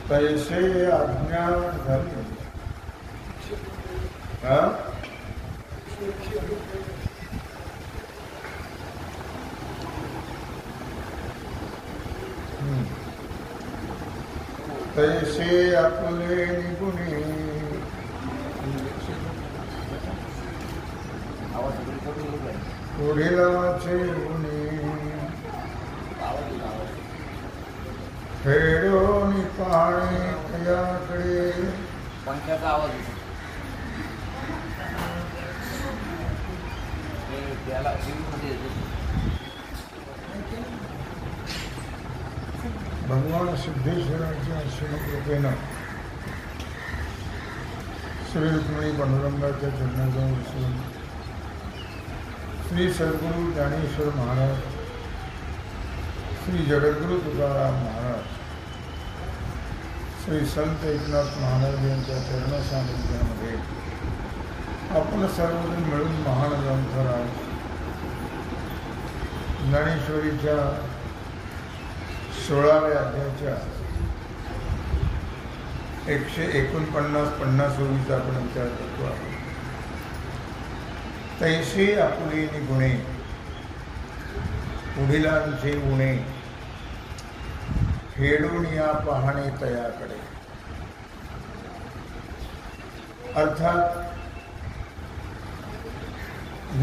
तैसे अज्ञान झाले तैसे आपले निगुणे पुढीलाचे गुणे खेळून पाणी त्याकडे पंख्याचा आवाज त्याला भगवान सिद्धेश्वराच्या आशीर्वादाने श्री रुक्मिणी पांडुरंगाच्या चरणाजवळ बसून श्री सद्गुरू ज्ञानेश्वर महाराज, श्री जगद्गुरु तुकाराम महाराज, श्री संत एकनाथ महाराज यांच्या चरणसान्निध्यामध्ये आपण सर्वजण मिळून महान ग्रंथराज ज्ञानेश्वरीच्या 16व्या अध्यायाच्या 149 ओळीचा आपण विचार करतो आहोत. तैसे आपुले गुणे पुढीलांचे उणे फेडून या पाहणे तयाकडे. अर्थात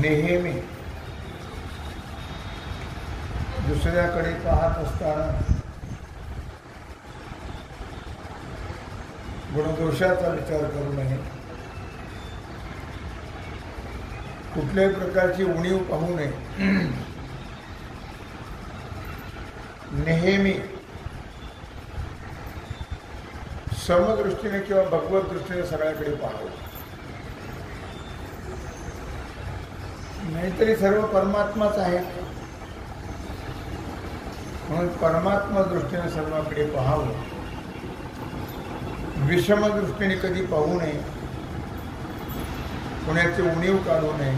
नेहमी दुसऱ्याकडे पाहत असताना गुणदोषाचा विचार करू नये, कुठल्याही प्रकारची उणीव पाहू नये. नेहमी समदृष्टीने किंवा भगवत दृष्टीने सगळ्याकडे पाहावं. नाहीतरी सर्व परमात्माच आहे म्हणून परमात्मा दृष्टीने सर्वांकडे पाहावं. विषम दृष्टीने कधी पाहू नये, कुणाचे उणीव काढू नये,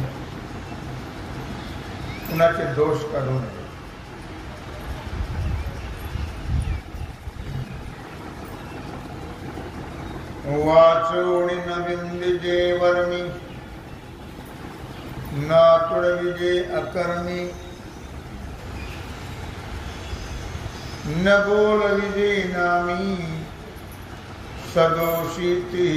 कुणाचे दोष काढू नये. वाचोणी न विंदिजे वर्मी ना तुडविजे अकर्मी न बोल विजे नामी सदोषिती.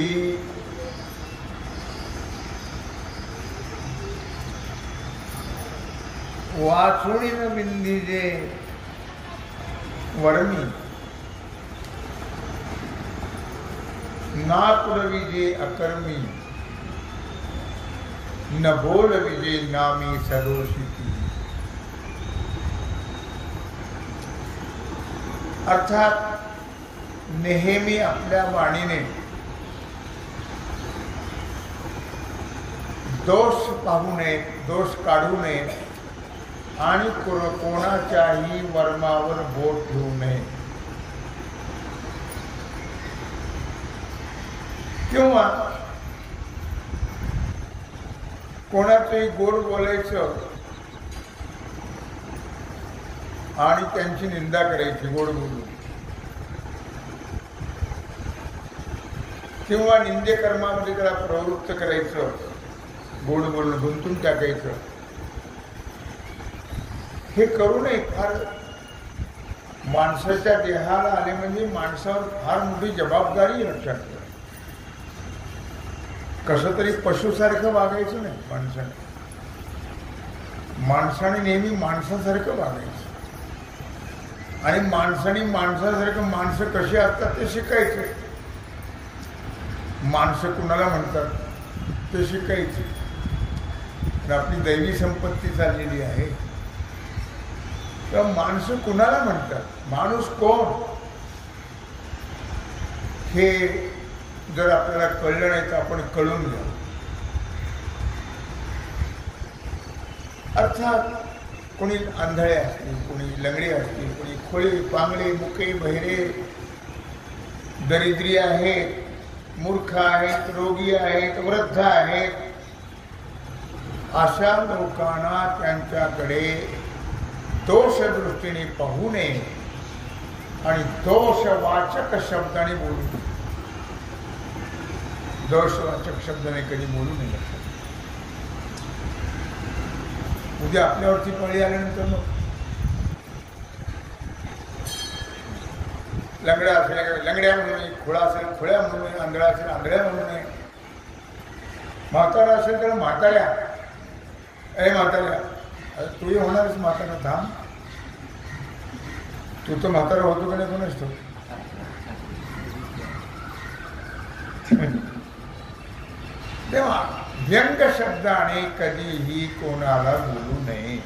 वाचुणी न विंदिजे वर्मी ना तुडविजे अकर्मी न बोल विजे नामी सदोषिती. अर्थात नेहमी आपल्या वाणीने दोष पाहू नये, दोष काढू नये आणि कोणाच्याही वर्मावर बोट ठेवू नये. किंवा कोणाचंही गोड बोलायचं आणि त्यांची निंदा करायची गोड बोलून, किंवा निंदे कर्मामध्ये त्याला प्रवृत्त करायचं, गोड बोलणं गुंतून टाकायचं. हे करू नये. फार माणसाच्या देहाला आले म्हणजे माणसावर फार मोठी जबाबदारी लक्षात ठेवा. कसं तरी पशुसारखं वागायचं नाही माणसाने. माणसाने नेहमी माणसासारखं वागायचं आणि माणसाने माणसासारखं माणसं कशी असतात ते शिकायचं. माणसं कुणाला म्हणतात ते शिकायचे. आपली दैवी संपत्ती चाललेली आहे. तर माणसं कुणाला म्हणतात, माणूस कोण हे जर आपल्याला कळलं नाही तर आपण कळून घ्या. अर्थात कोणी आंधळे असतील, कोणी लंगडे असतील, कोणी खोळे पांगळे मुके बहिरे दरिद्री आहेत, मूर्ख आहेत, रोगी आहेत, वृद्ध आहेत. अशा लोकांना त्यांच्याकडे दोष दृष्टीने पाहू नये आणि दोषवाचक शब्दाने बोलू नये. दोषवाचक शब्दाने कधी बोलू नये. उद्या आपल्यावरती पळी आल्यानंतर मग लंगड्या असेल लंगड्या म्हणू नये, खोळा असेल खोळ्या म्हणू नये, आंधळा असेल आंधळ्या म्हणू नये, म्हातारा असेल तर म्हाताऱ्या, अरे म्हाताऱ्या, तूही होणारच म्हातारा, थांब, तू तर म्हातारा होतो का नाही कोणच तो. तेव्हा व्यंग शब्दाने कधीही कोणाला बोलू नये.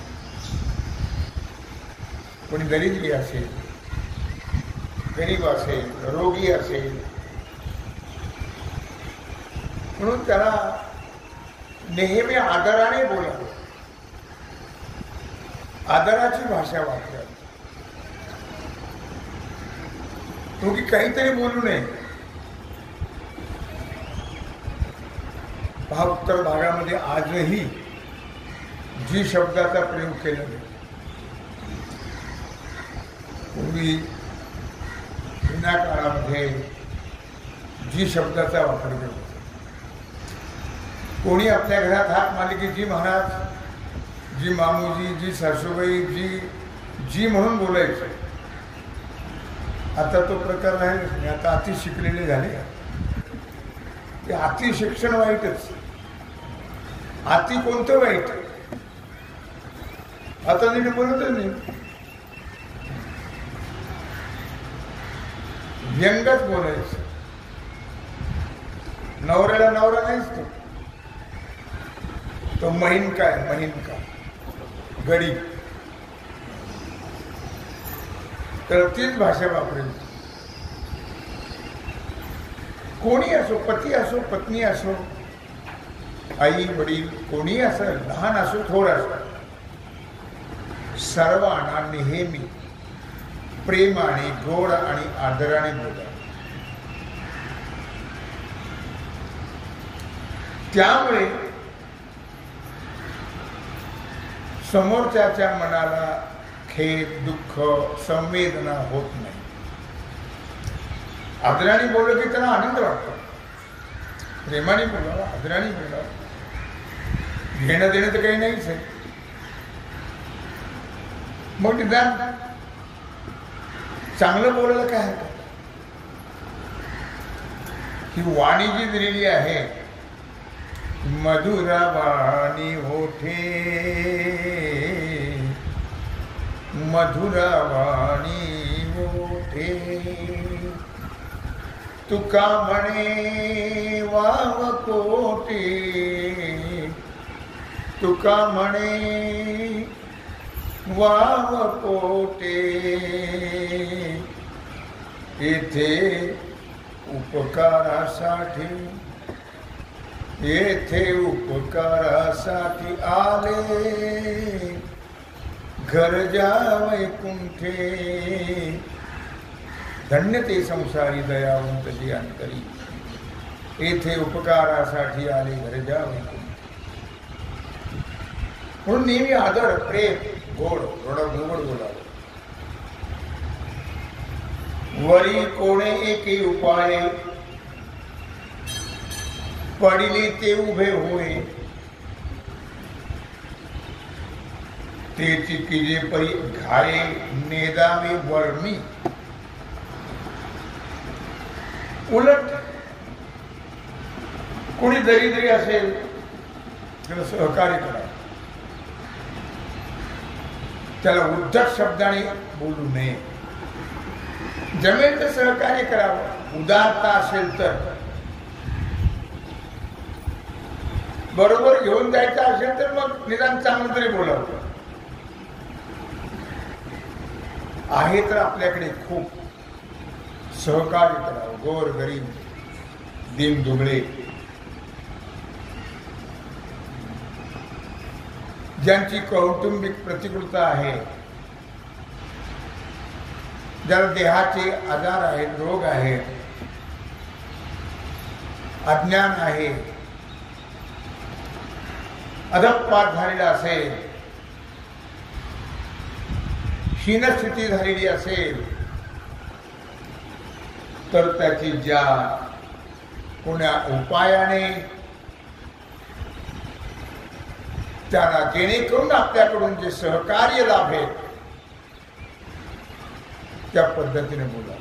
कोणी दरिद्री असेल, गरीब असेल, रोगी असेल, म्हणून त्याला नेहमी आदराने बोला, आदराची भाषा वापरा. रोगी काहीतरी बोलू नये. पहा, उत्तर भागामध्ये आजही जी शब्दाचा प्रयोग केला जातो, पूर्वी जुन्या काळामध्ये जी शब्दाचा वापर केला, कोणी आपल्या घरात हाक मारली की जी महाराज, जी मामूजी, जी सासूबाई, जी जी म्हणून बोलायचं. आता तो प्रकार राहिलाच नाही. आता अति शिकलेले झाले. ते अति शिक्षण वाईटच. अति कोणतं वाईट? आता नीट बोलतच नाही. व्यंगच बोलायचं. नवऱ्याला नवरा नाहीच तो महिन काय, महिन का गरीब, तर तीच भाषा वापरेल. कोणी असो, पती असो, पत्नी असो, आई वडील, कोणी असो, लहान असो, थोर असो, सर्वांना नेहमी प्रेमाने, गोड आणि आदराने बोला. त्यामुळे समोरच्याच्या मनाला खेद, दुःख, संवेदना होत नाही. आदराने बोललं की त्याला आनंद वाटतो. प्रेमाने बोलावं, आदराने बोलावं. घेणं देणं तर काही नाहीच आहे. मग निदान चांगलं बोलायला काय हरकत. ही वाणी जी दिलेली आहे, मधुरा वाणी होठे, मधुरा वाणी होठे, तुका म्हणे वाव कोटे, तुका म्हणे वाव कोटे, येथे उपकारासाठी येथे उपकारासाठी आले, घर जा वैकुंठे. धन्य ते संसारी दयावंत जी अंतरी, येथे उपकारासाठी आले, घर जा वैकुंठे. म्हणून नेहमी आदर, प्रेम, गोड गोड बोलावं. वरी कोणे एके उपाय, पडिले ते उभे होय. तेची किजे परी घाये, नेदावे वर्मी. उलट कोणी दरिद्री असेल त्याला सहकार्य करा, त्याला उद्धट शब्दाने बोलू नये. जमेल तर सहकार्य करावं. उदारता असेल तर, बरोबर घेऊन जायचं असेल तर मग निदान चांगलं तरी बोलावं. आहे तर आपल्याकडे खूप सहकार्य करावं. गोर गरीब, दीन दुबळे, ज्यांची कौटुंबिक प्रतिकूलता आहे, ज्याला देहाचे आजार आहेत, रोग आहेत, अज्ञान आहे, अधःपात झालेला असेल, हीनस्थिती झालेली असेल, तर त्याची ज्या कोण्या उपायाने त्यांना जेणेकरून आपल्याकडून जे सहकार्य लाभेल त्या पद्धतीने बोला.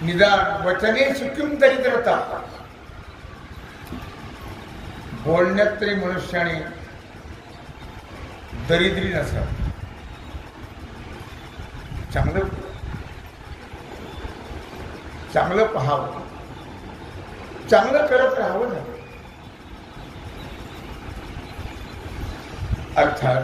निदान वचने सुखून दरिद्रता, बोलण्यात तरी मनुष्याने दरिद्री नसावी. चांगलं पाहावं, चांगलं करत राहावं ना. अर्थात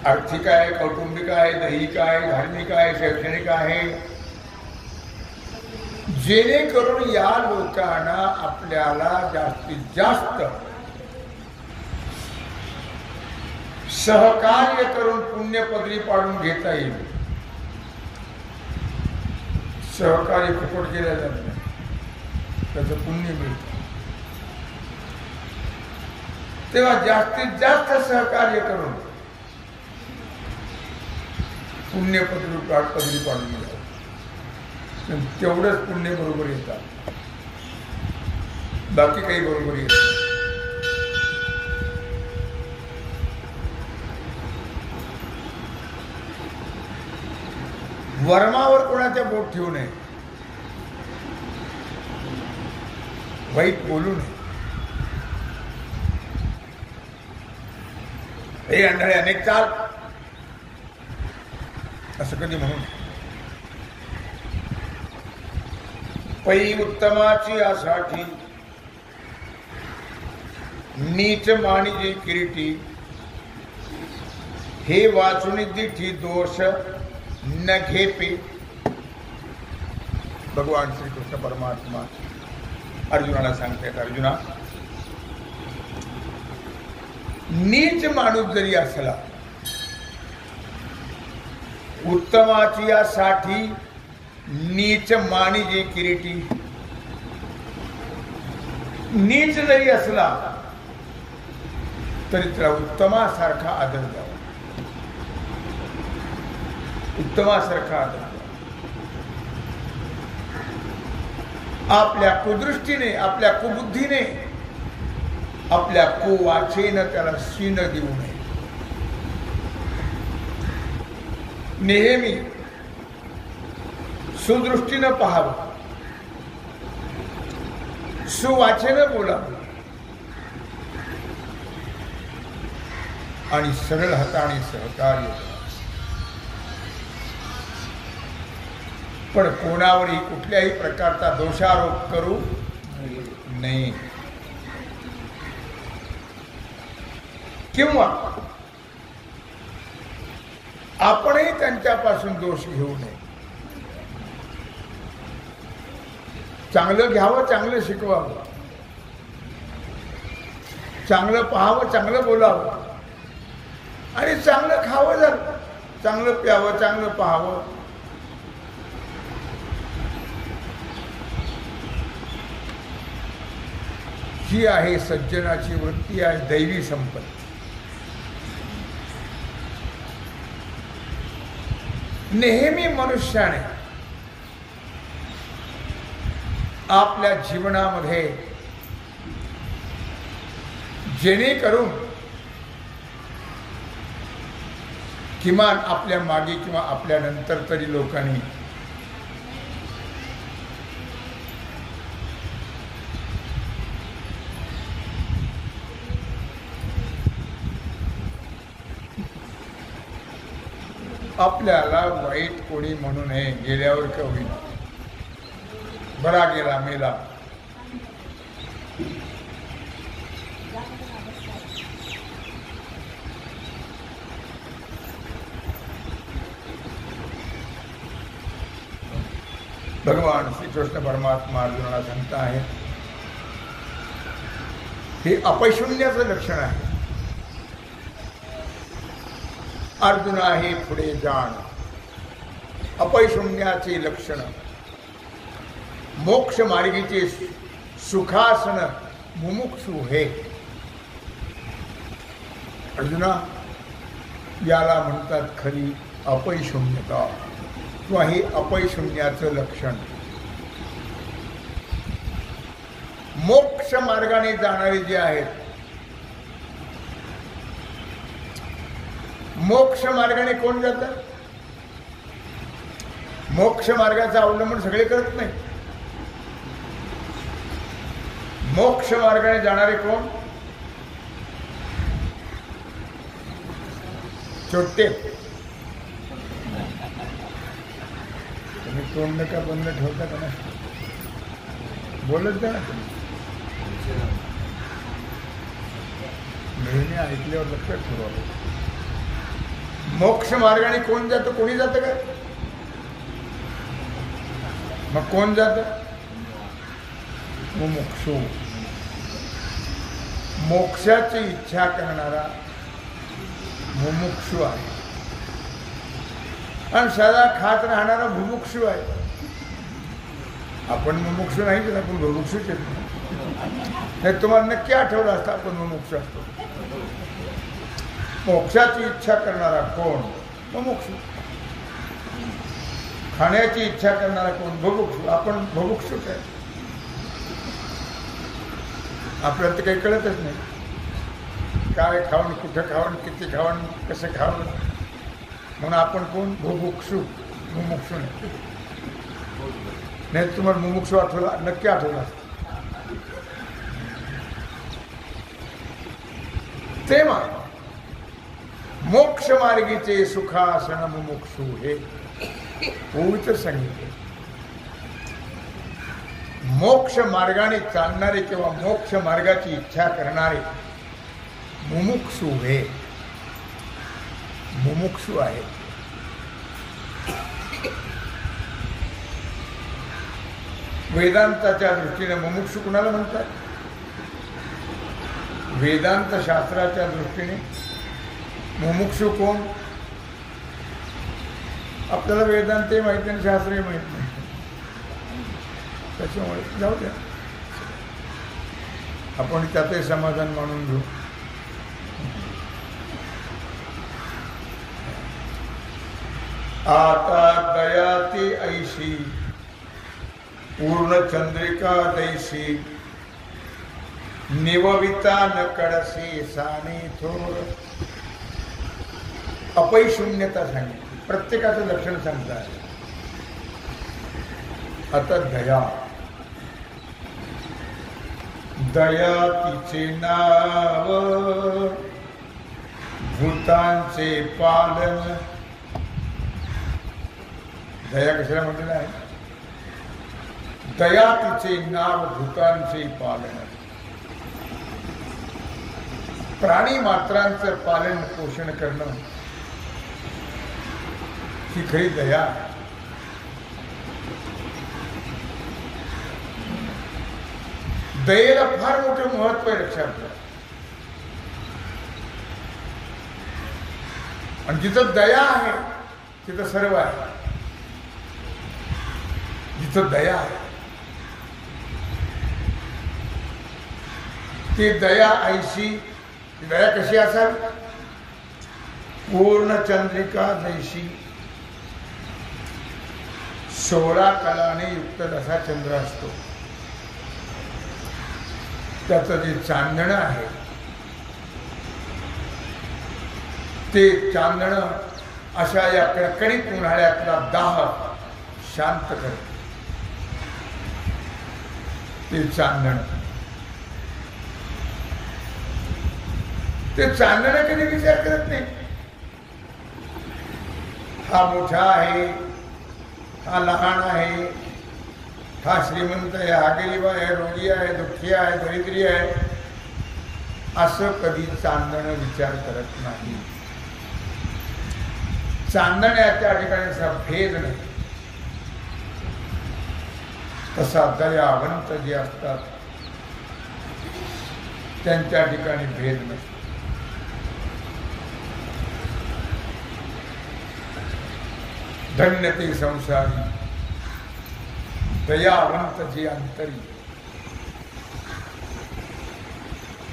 आर्थिक आहे, कौटुंबिक आहे, दैहिक आहे, धार्मिक आहे, शैक्षणिक आहे, जेणेकरून या लोकांना आपल्याला जास्तीत जास्त सहकार्य करून पुण्यपदरी पाडून घेता येईल. सहकार्य फुकट केलं जात नाही, त्याचं पुण्य मिळतं. तेव्हा जास्तीत जास्त सहकार्य करून पुण्यपदरी पाडून घ्यावं. तेवढंच पुण्य बरोबर येतात, बाकी काही बरोबर येत. वर्मावर कोणाच्या बोट ठेवू नये, वाईट बोलू नये. हे अंधळे अनेक चाल असं कधी म्हणून. पै उत्तमाची यासाठी नीच मानिजे किरीटी, हे वाचून दिठी दोष न घेपे. भगवान श्रीकृष्ण परमात्मा अर्जुनाला सांगतात, अर्जुना, नीच माणूस जरी असला, उत्तमाची यासाठी नीच मानिजे किरीटी. नीच जरी असला तरी त्याला उत्तमासारखा आदर द्यावा, उत्तमासारखा आदर द्यावा. आपल्या कुदृष्टीने, आपल्या कुबुद्धीने, आपल्या कुवाचेनं त्याला शीन देऊ नये. नेहमी सुदृष्टीनं पाहावं, सुवाचेनं बोलावं आणि सरळ हाताने सहकार्य करावं. पण कोणावरही कुठल्याही प्रकारचा दोषारोप करू नये किंवा आपणही त्यांच्यापासून दोष घेऊ नये. चांगलं घ्यावं, चांगलं शिकवावं, चांगलं पाहावं, चांगलं बोलावं आणि चांगलं खावं, जर चांगलं प्यावं, चांगलं पाहावं. ही आहे सज्जनाची वृत्ती, आहे दैवी संपत्ती. नेहमी मनुष्याने आपल्या जीवनामध्ये जेणेकरून किमान आपल्या मागे किंवा आपल्या नंतर तरी लोकांनी आपल्याला वाईट कोणी म्हणू नये. गेल्यावर का होईना, बरा गेला मेला, भगवान श्रीकृष्ण परमात्मा अर्जुनाला सांगता आहे, हे अपशून्याचं लक्षण आहे. अर्जुना हे पुढे जाण, अपशून्याचे लक्षण, मोक्ष मार्गीचे सुखासन मुमुक्षु हे. अर्जुना, याला म्हणतात खरी अपशून्यता किंवा हे अपशून्याचं लक्षण. मोक्ष मार्गाने जाणारे जे आहेत, मोक्ष मार्गाने कोण जातं? मोक्ष मार्गाचं अवलंबन सगळे करत नाही. मोक्ष मार्गाने जाणारे कोण? छोटे. तुम्ही तोंड नका बंद ठेवता का नाही? बोलत जा ना तुम्ही. नेहमी ऐकल्यावर लक्षात ठेवावं. मोक्ष मार्गाने कोण जातं? कोणी जातं का? मग कोण जातं? मुमुक्षु, मोक्षाची इच्छा करणारा मुमुक्षु आहे. आणि सदा खात राहणारा भुमुक्षु आहे. आपण मुमुक्षु नाही तर आपण भुमुक्षुच येत नाही. तुम्हाला नक्की आठवलं असतं आपण मुमुक्षु असतो. मोक्षाची इच्छा करणारा कोण? मुमुक्षु. खाण्याची इच्छा करणारा कोण? भुभुक्षु. आपण भुभुक्षुच आहे. आपल्याला तर काही कळतच नाही, काय खावण, कुठं खावण, किती खावण, कसं खावण. म्हणून आपण कोण? भुभुक्षु, मुमुक्षु नाही. नाही तुम्हाला मुमुक्षु आठवला, नक्की आठवला असतं. तेव्हा मोक्ष मार्गीचे सुखासन मुमुक्षु हे पवित्र सांगितले. मोक्ष मार्गाने चालणारे किंवा मोक्ष मार्गाची इच्छा करणारे मुमुक्षु हे मुमुक्षु आहे. वेदांताच्या दृष्टीने मुमुक्षु कुणाला म्हणतात? वेदांत शास्त्राच्या दृष्टीने मुमुक्षु कोण? आपल्याला वेदांतही माहिती नाही, शास्त्रही माहित नाही. त्याच्यामुळे जाऊ द्या, आपण त्यातही समाधान मानून घेऊ. आता दयाती ऐशी पूर्ण चंद्रिका दैशी निवविता न कडसी साने थोर. अपैशून्यता सांगितली, प्रत्येकाचं लक्षण सांगतात. आता दया, दया तिचे नाव, भूतांचे पालन. दया कशाला म्हटलेलं आहे? दया तिचे नाव, भूतांचे पालन. प्राणी मात्रांचं पालन पोषण करणं ही खरी दया. दयेला फार मोठं महत्व आहे लक्षात घ्या. आणि जिथं दया आहे तिथं सर्व आहे. जिथं दया आहे ती दया ऐशी. ती दया कशी असावी? पूर्ण चंद्रिका जैशी 16 कलाने युक्त जसा चंद्र असतो त्याचं जे चांदणं आहे ते चांदणं अशा या कडकडीत उन्हाळ्यातला दाह शांत करते. ते चांदणं कधी विचार करत नाही. हा मोठा आहे, हा लहान आहे, हा श्रीमंत आहे, हा गरीब आहे, रोगी आहे, दुःखी आहे, दरिद्री आहे, असं कधी चांदणं विचार करत नाही. चांदण्याच्या ठिकाणी असा भेद नाही. तसा दयावंत जे असतात त्यांच्या ठिकाणी भेद नसतो. धन्य ते संसारी दयावंत जे अंतरी.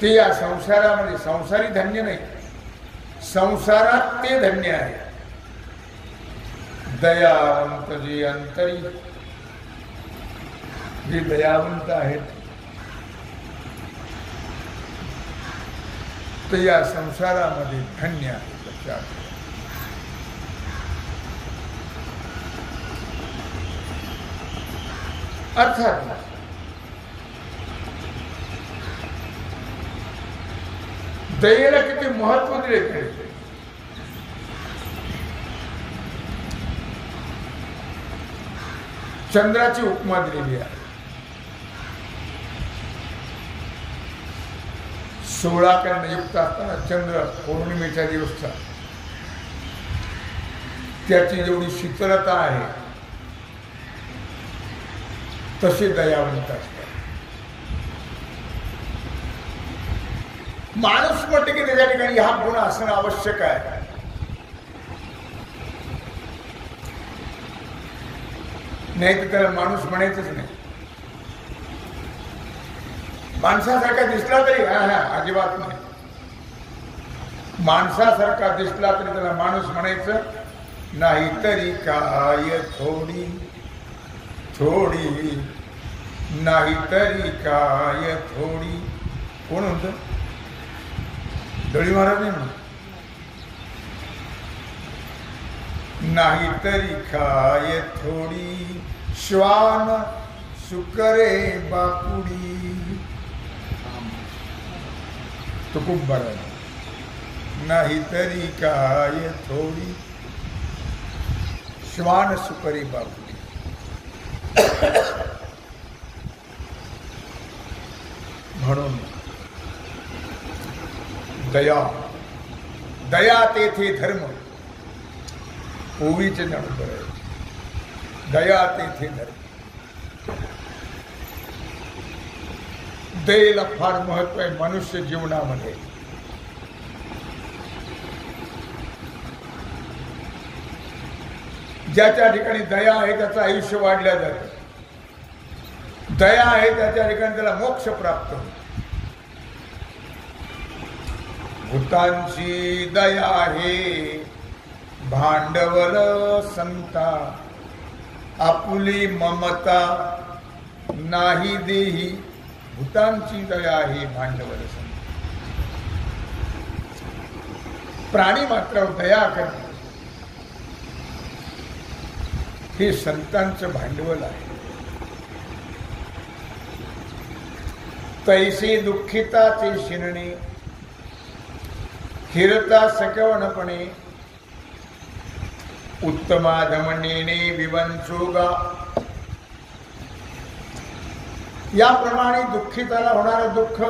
ते या संसारामध्ये, संसारी धन्य नाही, संसारात ते धन्य आहे. दयावंत जे अंतरी, जे दयावंत आहेत ते या संसारामध्ये धन्य आहे. लक्षात अर्थात दयेला किती महत्व दिले गेले. चंद्राची उपमा दिलेली आहे. 16 कर्ण युक्त असताना चंद्र पौर्णिमेच्या दिवसचा त्याची जेवढी शीतलता आहे तसे दयावंत असतात. माणूस म्हटले की त्याच्या ठिकाणी हा गुण असणं आवश्यक आहे. नाही तर त्याला माणूस म्हणायचंच नाही. माणसासारखा दिसला तरी अजिबात नाही. माणसासारखा दिसला तरी त्याला माणूस म्हणायचं नाही. तरी काय थोडी थोडी, नाही तरी काय थोडी. कोण म्हणत? दळी महाराज नाही म्हणत. नाही तरी काय थोडी, श्वान सुकरे बापुडी. तो खूप बरा आहे. नाही तरी काय थोडी, श्वान सुकरे बापुडी. म्हणून दया, दया तेथे धर्म. ओवीचे नंबर आहे. दया तेथे धर्म. दयेला फार महत्व आहे मनुष्य जीवनामध्ये. ज्याच्या ठिकाणी दया आहे त्याचं आयुष्य वाढल्या जातं. दया आहे त्याच्या ठिकाणी त्याला मोक्ष प्राप्त होतो. भूतांची दया आहे भांडवल संता, आपुली ममता नाही देही. भूतांची दया आहे भांडवल संता. प्राणी मात्र दया करणे हे संतांचं भांडवल आहे. तैसे दुःखिताचे शिरणे, हिरता सकवणपणे, उत्तमाधमनेने विवंचोगा. याप्रमाणे दुःखिताला होणारं दुःख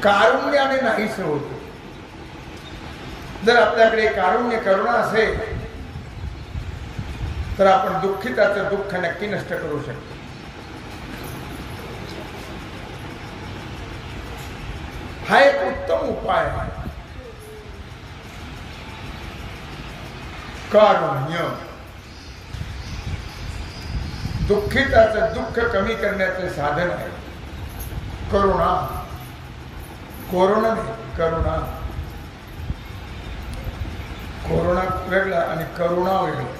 कारुण्याने नाहीस होत. जर आपल्याकडे कारुण्य करुणा असेल तर आपण दुःखिताचं दुःख नक्की नष्ट करू शकतो. हा एक उत्तम उपाय आहे. कारुण्य दुःखिताचं दुःख कमी करण्याचं साधन आहे. करुणा, कोरोना नाही, करुणा. कोरोना वेगळा आणि करुणा वेगळा.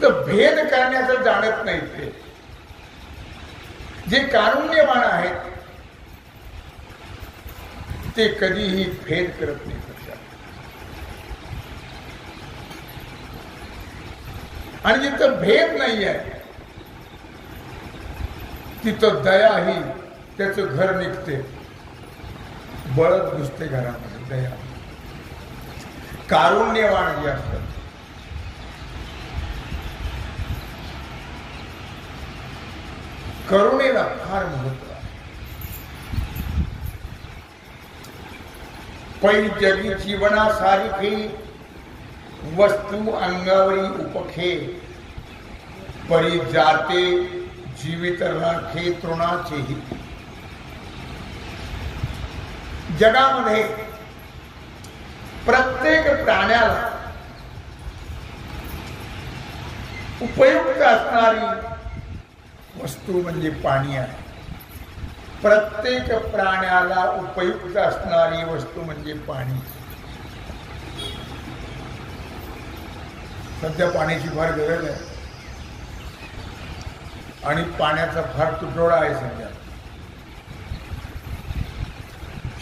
तर भेद करण्याचं जाणत नाही ते. जे कारुण्यवान आहेत ते कधीही भेद करत नाही पक्षात. आणि जिथं भेद नाही आहे तिथं दया ही त्याचं घर निघते, बळत घुसते घरामध्ये दया. कारुण्यवान जे असतात करुणेला फार महत्व आहे. पै जगी जीवनासारखी वस्तू अंगावरी उपखे, परी जाते जीवित राखे तृणाचेही. जगामध्ये प्रत्येक प्राण्याला उपयुक्त असणारी वस्तू म्हणजे पाणी आहे. प्रत्येक प्राण्याला उपयुक्त असणारी वस्तू म्हणजे पाणी. सध्या पाण्याची फार गरज आहे आणि पाण्याचा फार तुटवडा आहे सध्या.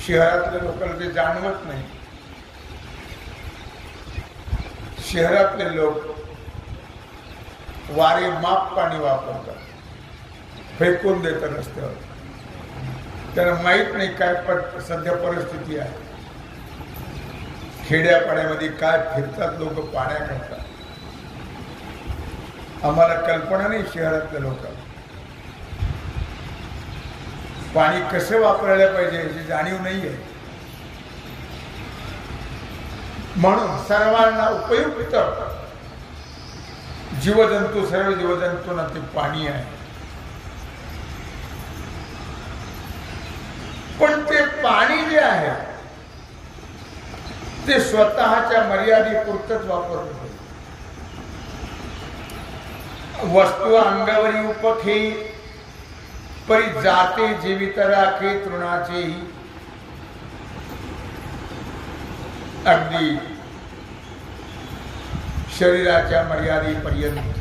शहरातल्या लोकांना ते जाणवत नाही. शहरातले लोक वारे माप पाणी वापरतात, फेकून देतात रस्त्यावर. त्यांना माहित नाही काय सध्या परिस्थिती आहे. खेड्यापाड्यामध्ये काय फिरतात लोक पाण्याकरता. आम्हाला कल्पना नाही शहरातल्या लोकांना पाणी कसे वापरायला पाहिजे याची जाणीव नाहीये. म्हणून सर्वांना उपयुक्त जीवजंतू, सर्व जीवजंतूंना ते पाणी आहे. पण ते पाणी जे आहे ते स्वतःच्या मर्यादेपुरतच वापरलं पाहिजे. वस्तू अंगावरी उपखे, परी जाते जीवित राखे तृणाचेही. अगदी शरीराच्या मर्यादेपर्यंत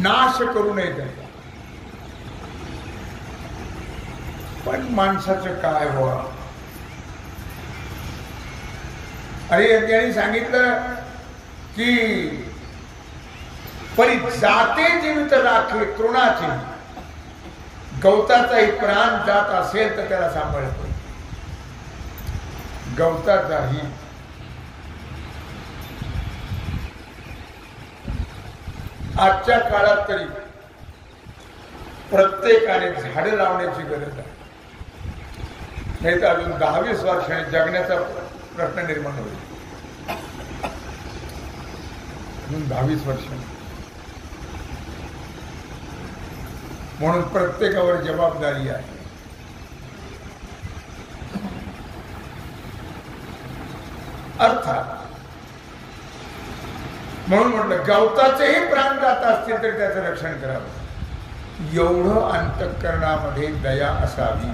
नाश करू नये त्याचा. पण माणसाचं काय व्हावं. अरे त्यांनी सांगितलं की परी जाते जीवित राखे तृणाचे. गवताचाही प्राण जात असेल तर त्याला सांभाळतो. गवताचाही आजच्या काळात तरी प्रत्येकाने झाडं लावण्याची गरज आहे. नाही तर अजून 10-20 वर्षांनी जगण्याचा प्रश्न निर्माण होईल. अजून 10-20 वर्षांनी. म्हणून प्रत्येकावर जबाबदारी आहे. अर्थात म्हणून म्हटलं गवताचेही प्राण जात असतील तरी त्याचं रक्षण करावं. एवढं अंतःकरणामध्ये दया असावी.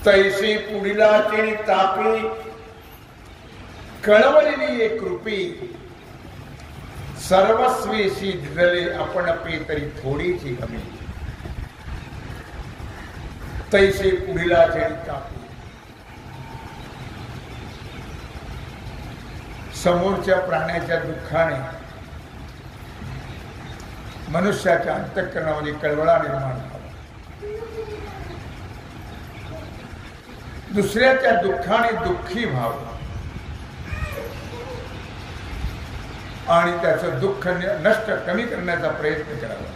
तैसे पुढीलाचे तापे, कळवलेली एक कृपी. सर्वस्वेशी धिरले आपण पे तरी थोडीची कमी. तैसे पुढीलाचे तापे. समोरच्या प्राण्याच्या दुःखाने मनुष्याच्या अंतःकरणामध्ये कळवळा निर्माण झाला. दुसऱ्याच्या दुःखाने दुःखी व्हावं आणि त्याचं दुःख नष्ट कमी करण्याचा प्रयत्न करावा.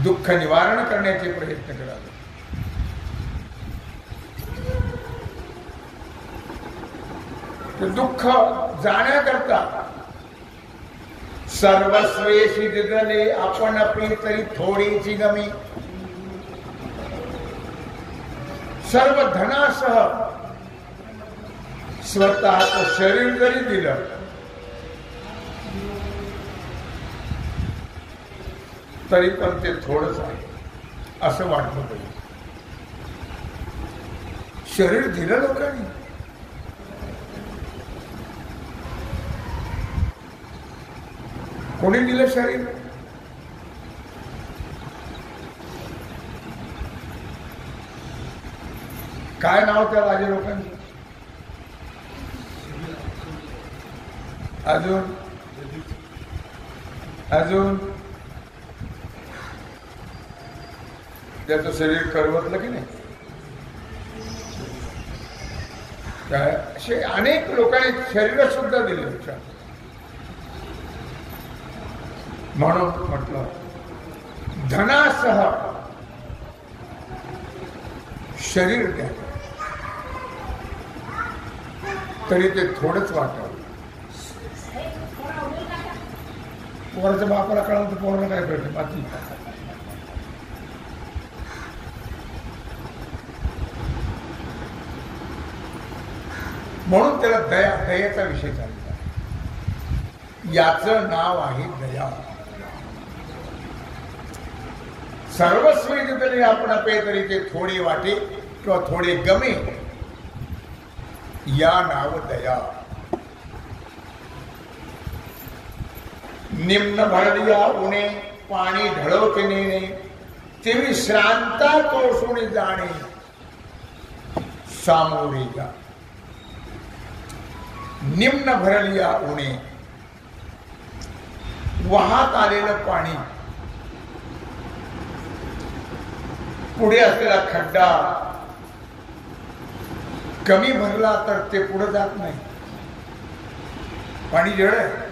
दुःख निवारण करण्याचे प्रयत्न करावे. ते दुःख जाण्याकरता सर्वस्वेशी दिदले आपण आपली तरी थोडीची गमी. सर्व धनासह स्वतःच शरीर जरी दिलं तरी पण ते थोडंच आहे असं वाटलं पाहिजे. शरीर दिलं लोकांनी, कोणी दिलं शरीर? काय नाव त्या राजे लोकांचं? अजून अजून त्याचं शरीर करवतलं की नाही? काय असे अनेक लोकांनी शरीर सुद्धा दिले. म्हणून म्हटलं धनासह शरीर द्या तरी ते थोडंच वाटावं. पोराच्या बापाला कळलं तर पोराला काय कळतं? बाकी म्हणून त्याला दया, दयेचा विषय चालला. याचं नाव आहे दया. सर्वस्वी तरी आपण पे तरी ते थोडे वाटे किंवा थोडे गमे, या नाव दया. निम्न भरलिया उणे पाणी ढळवते नेणे, ते विश्रांता कोसुणे जाणे सामोरे जा. निम्न भरलिया उणे, वाहत आलेलं पाणी, पुढे असलेला खड्डा कमी भरला तर ते पुढे जात नाही. पाणी जड आहे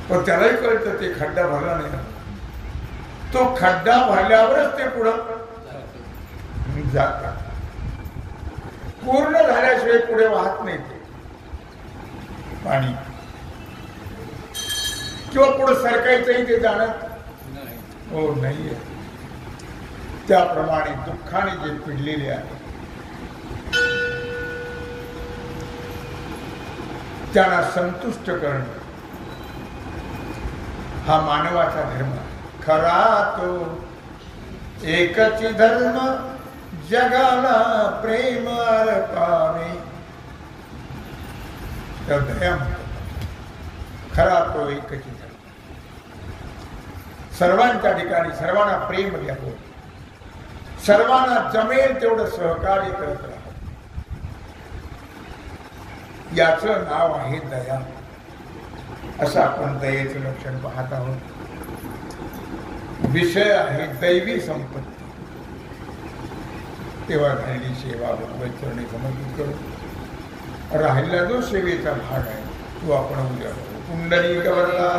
पण त्यालाही कळतं ते खड्डा भरला नाही. तो खड्डा भरल्यावरच ते पुढे जात. पूर्ण झाल्याशिवाय पुढे वाहत नाही ते पाणी, किंवा पुढे सरकायचंही ते जाणत हो नाहीये. त्याप्रमाणे दुःखाने जे पिडलेले आहे त्यांना संतुष्ट करणं हा मानवाचा धर्म. खरा तो एकच धर्म, जगाला प्रेम अर्पावे. तर दया खरा तो एकच धर्म. सर्वांच्या ठिकाणी सर्वांना प्रेम द्यावं, सर्वांना जमेल तेवढं सहकार्य करत राहा. याचं नाव आहे दया. असं आपण दयेचं लक्षण पाहत आहोत. विषय आहे दैवी संपत्ती. तेव्हा झालेली सेवा भगवत चरणी समर्पित करू. राहिला जो सेवेचा भाग आहे तो आपण उद्या पुंडलिक वरदा